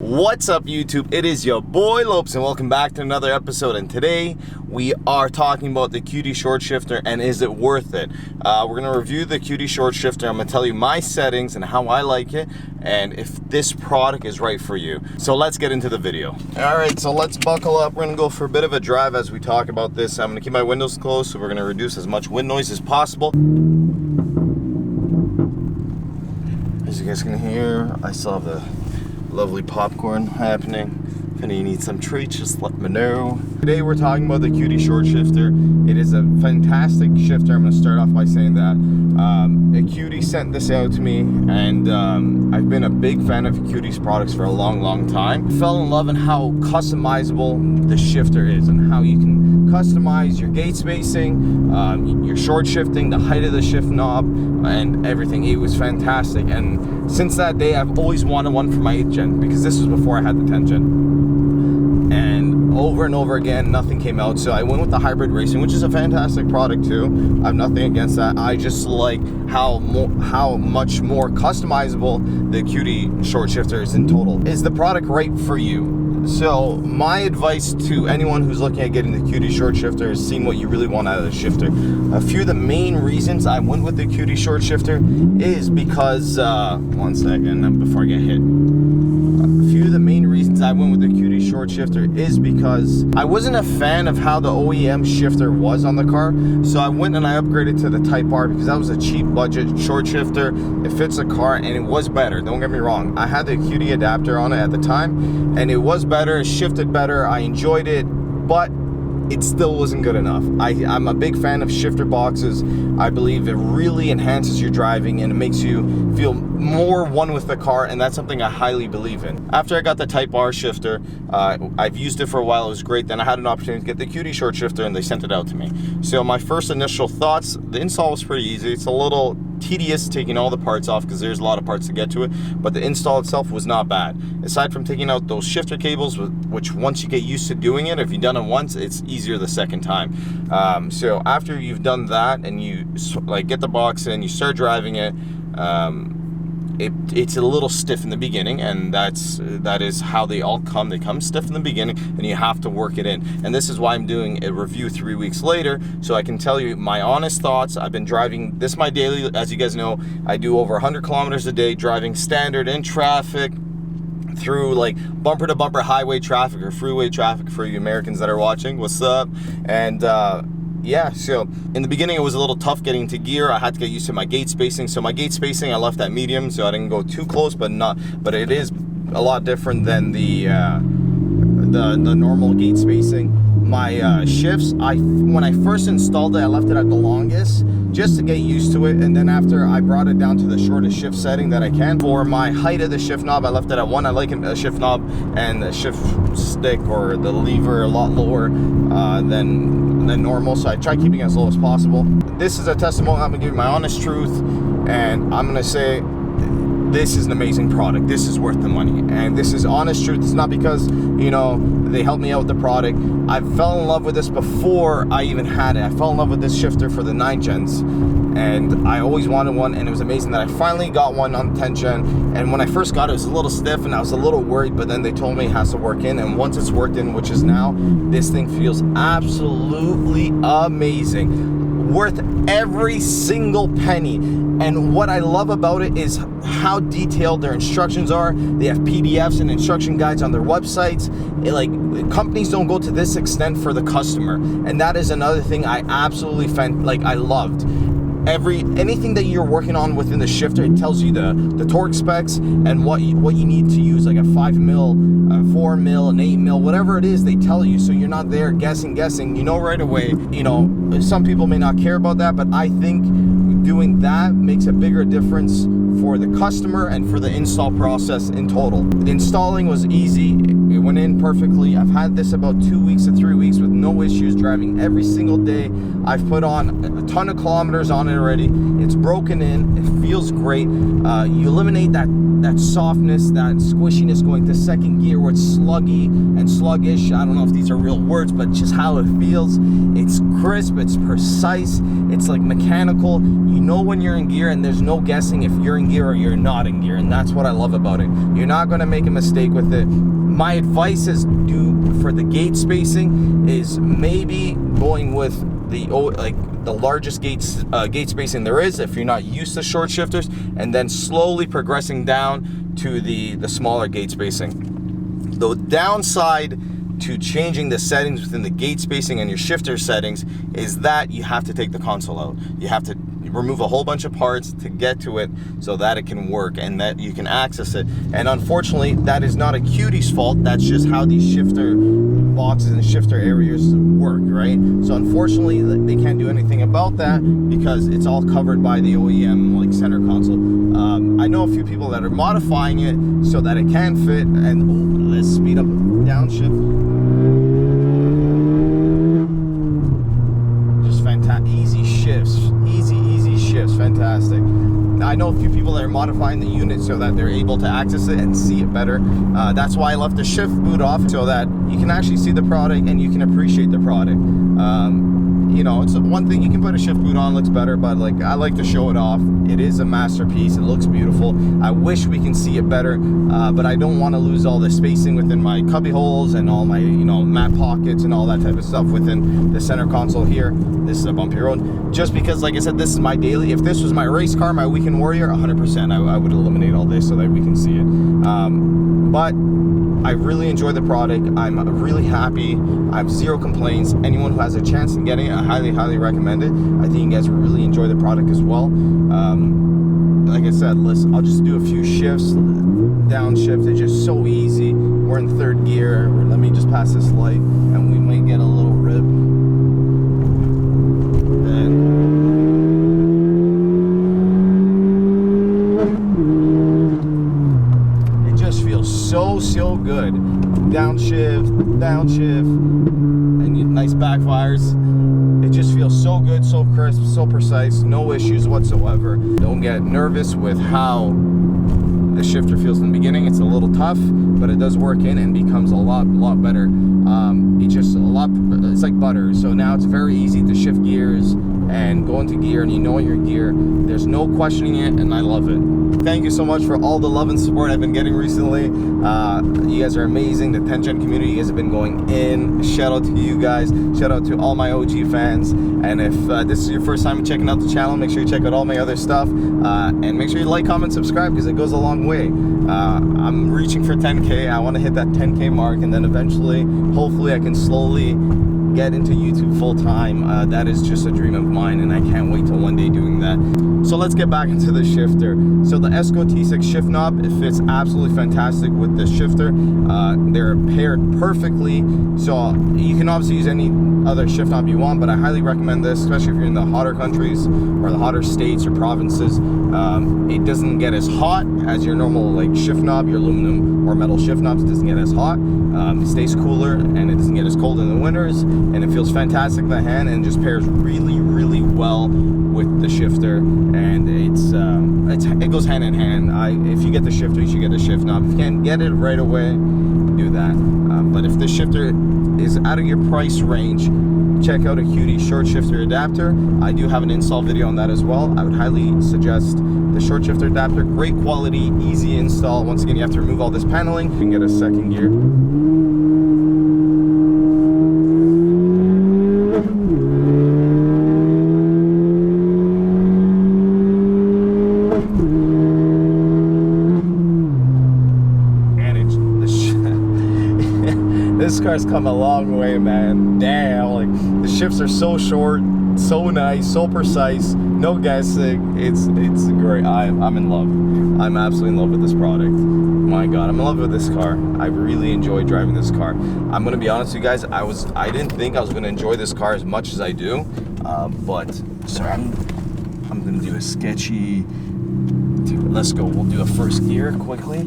What's up, YouTube? It is your boy Lowpes and welcome back to another episode, and today we are talking about the Acuity short shifter and is it worth it. We're going to review the Acuity short shifter. I'm going to tell you my settings and how I like it and if this product is right for you. So let's get into the video. Alright, so let's buckle up. We're going to go for a bit of a drive as we talk about this. I'm going to keep my windows closed, so we're going to reduce as much wind noise as possible. As you guys can hear, I still have the lovely popcorn happening. If any of you need some treats, just let me know. Today we're talking about the Acuity short shifter. It is a fantastic shifter. I'm going to start off by saying that Acuity sent this out to me, and I've been a big fan of Acuity's products for a long time. I fell in love in how customizable the shifter is and how you can customize your gate spacing, your short shifting, the height of the shift knob, and everything. It was fantastic, and since that day I've always wanted one for my 8th gen, because this was before I had the 10th gen, and over again nothing came out, so I went with the hybrid racing, which is a fantastic product too. I have nothing against that. I just like how much more customizable the Acuity short shifter is in total. Is the product right for you? So my advice to anyone who's looking at getting the Acuity short shifter is seeing what you really want out of the shifter. A few of the main reasons I went with the Acuity short shifter is because, one second before I get hit. A few of the main reasons I went with the Acuity short shifter is because I wasn't a fan of how the OEM shifter was on the car. So I went and I upgraded to the Type R because that was a cheap budget short shifter. It fits the car and it was better. Don't get me wrong. I had the Acuity adapter on it at the time and it was better, it shifted better, I enjoyed it, but it still wasn't good enough. I'm a big fan of shifter boxes. I believe it really enhances your driving and it makes you feel more one with the car, and that's something I highly believe in. After I got the Type R shifter, I've used it for a while, it was great. Then I had an opportunity to get the Acuity short shifter and they sent it out to me. So my first initial thoughts, the install was pretty easy. It's a little tedious taking all the parts off because there's a lot of parts to get to it, but the install itself was not bad. Aside from taking out those shifter cables, which once you get used to doing it, if you've done it once, it's easier the second time. So after you've done that and you like get the box in, you start driving it, it's a little stiff in the beginning, and that is how they all come. They come stiff in the beginning and you have to work it in, and this is why I'm doing a review 3 weeks later, so I can tell you my honest thoughts. I've been driving this my daily, as you guys know. I do over 100 kilometers a day driving standard in traffic, through like bumper to bumper highway traffic or freeway traffic for you Americans that are watching. What's up? And yeah, so in the beginning it was a little tough getting into gear. I had to get used to my gate spacing. So my gate spacing I left at medium, so I didn't go too close, but it is a lot different than the normal gate spacing. My shifts, when I first installed it, I left it at the longest just to get used to it, and then after I brought it down to the shortest shift setting that I can. For my height of the shift knob, I left it at 1. I like a shift knob and the shift stick or the lever a lot lower than normal, so I try keeping it as low as possible. This is a testimonial. I'm gonna give you my honest truth, and I'm gonna say this is an amazing product. This is worth the money, and this is honest truth. It's not because, you know, they helped me out with the product. I fell in love with this before I even had it. I fell in love with this shifter for the 9 gens, and I always wanted one, and it was amazing that I finally got one on the 10 gen. And when I first got it, it was a little stiff and I was a little worried, but then they told me it has to work in, and once it's worked in, which is now, this thing feels absolutely amazing, worth every single penny. And what I love about it is how detailed their instructions are. They have PDFs and instruction guides on their websites. Companies don't go to this extent for the customer, and that is another thing I absolutely I loved. Anything that you're working on within the shifter, it tells you the torque specs and what you need to use, like a 5 mil, a 4 mil, an 8 mil, whatever it is, they tell you, so you're not there guessing. You know right away. You know, some people may not care about that, but I think doing that makes a bigger difference for the customer and for the install process in total. Installing was easy. It went in perfectly. I've had this about 2 weeks to 3 weeks with no issues, driving every single day. I've put on a ton of kilometers on it already. It's broken in. It feels great. You eliminate that softness, that squishiness going to second gear where it's sluggy and sluggish. I don't know if these are real words, but just how it feels. It's crisp, it's precise, it's like mechanical. You know when you're in gear, and there's no guessing if you're in gear or you're not in gear, and that's what I love about it. You're not going to make a mistake with it. My advice is for the gate spacing is maybe going with the largest gate spacing there is if you're not used to short shifters, and then slowly progressing down to the smaller gate spacing. The downside to changing the settings within the gate spacing and your shifter settings is that you have to take the console out. You have to remove a whole bunch of parts to get to it so that it can work and that you can access it. And unfortunately, that is not Acuity's fault. That's just how these shifter boxes and shifter areas work, right? So unfortunately, they can't do anything about that because it's all covered by the OEM like center console. I know a few people that are modifying it so that it can fit, and let's speed up downshift. Just fantastic, easy shifts, easy shifts, fantastic. I know a few people that are modifying the unit so that they're able to access it and see it better. That's why I left the shift boot off so that you can actually see the product and you can appreciate the product. You know, it's one thing, you can put a shift boot on, looks better, but like I like to show it off. It is a masterpiece. It looks beautiful. I wish we can see it better, but I don't want to lose all the spacing within my cubby holes and all my, you know, mat pockets and all that type of stuff within the center console here. This is a bumpy road. Just because, like I said, this is my daily. If this was my race car, my weekend warrior, 100%, I would eliminate all this so that we can see it. But I really enjoy the product. I'm really happy. I have zero complaints. Anyone who has a chance in getting it, I highly recommend it. I think you guys will really enjoy the product as well. Like I said, I'll just do a few shifts, downshift. It's just so easy. We're in third gear. Let me just pass this light, and we might get a little rip. So good. Downshift, and nice backfires. It just feels so good, so crisp, so precise, no issues whatsoever. Don't get nervous with how the shifter feels in the beginning. It's a little tough, but it does work in and becomes a lot better. It's like butter. So now it's very easy to shift gears and go into gear, and you know you're in gear. There's no questioning it, and I love it. Thank you so much for all the love and support I've been getting recently. You guys are amazing. The 10 Gen community, you guys have been going in. Shout out to you guys. Shout out to all my OG fans. And if this is your first time checking out the channel, make sure you check out all my other stuff. And make sure you like, comment, subscribe, because it goes a long way. I'm reaching for 10K. I want to hit that 10K mark, and then eventually, hopefully, I can slowly get into YouTube full time. That is just a dream of mine, and I can't wait till one day doing that. So let's get back into the shifter. So the ESCO T6 shift knob, it fits absolutely fantastic with the shifter. They're paired perfectly. So you can obviously use any other shift knob you want, but I highly recommend this, especially if you're in the hotter countries or the hotter states or provinces. It doesn't get as hot as your normal like shift knob, your aluminum or metal shift knobs. It doesn't get as hot. It stays cooler, and it doesn't get as cold in the winters, and it feels fantastic in the hand, and just pairs really well with the shifter. And it goes hand in hand. If you get the shifter, you should get a shift knob. If you can't get it right away, do that. But if the shifter is out of your price range, check out Acuity short shifter adapter. I do have an install video on that as well. I would highly suggest the short shifter adapter. Great quality, easy install. Once again, you have to remove all this paneling. You can get a second gear. This car's come a long way, man. Damn, like the shifts are so short, so nice, so precise, no guessing. It's great. I'm in love. I'm absolutely in love with this product. My God, I'm in love with this car. I really enjoy driving this car. I'm gonna be honest with you guys. I didn't think I was gonna enjoy this car as much as I do. But sorry, I'm gonna do a sketchy. Let's go. We'll do a first gear quickly.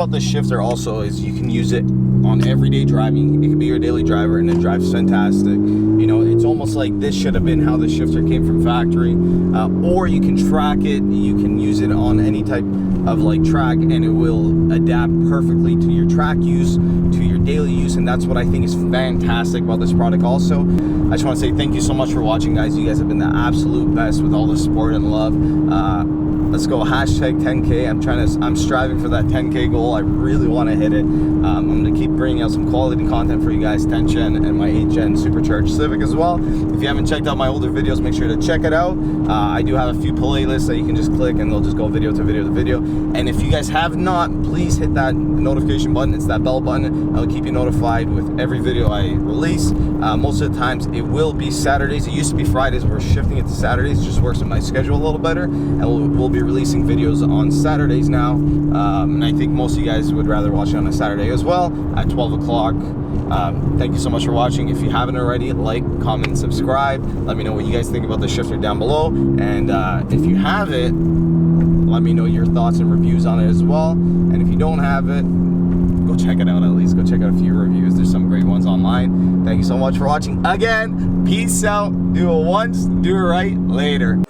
about this shifter also is you can use it on everyday driving. It can be your daily driver and it drives fantastic. You know, it's almost like this should have been how the shifter came from factory. Or you can track it, you can use it on any type of like track, and it will adapt perfectly to your track use, to your daily use, and that's what I think is fantastic about this product also. I just want to say thank you so much for watching, guys. You guys have been the absolute best with all the support and love. Let's go hashtag 10K. I'm striving for that 10K goal. I really want to hit it. I'm going to keep bringing out some quality content for you guys, 10 Gen and my 8 Gen Supercharged Civic as well. If you haven't checked out my older videos, make sure to check it out. I do have a few playlists that you can just click and they'll just go video to video to video. And if you guys have not, please hit that notification button. It's that bell button. I'll keep you notified with every video I release. Most of the times it will be Saturdays. It used to be Fridays. We're shifting it to Saturdays. It just works with my schedule a little better. And we'll be releasing videos on Saturdays now. And I think most of you guys would rather watch it on a Saturday as well at 12 o'clock. Thank you so much for watching. If you haven't already, like, comment, and subscribe. Let me know what you guys think about the shifter down below. And if you have it, let me know your thoughts and reviews on it as well. And if you don't have it, go check it out at least. Go check out a few reviews. There's some great ones online. Thank you so much for watching. Again, peace out. Do it once, do it right. Later.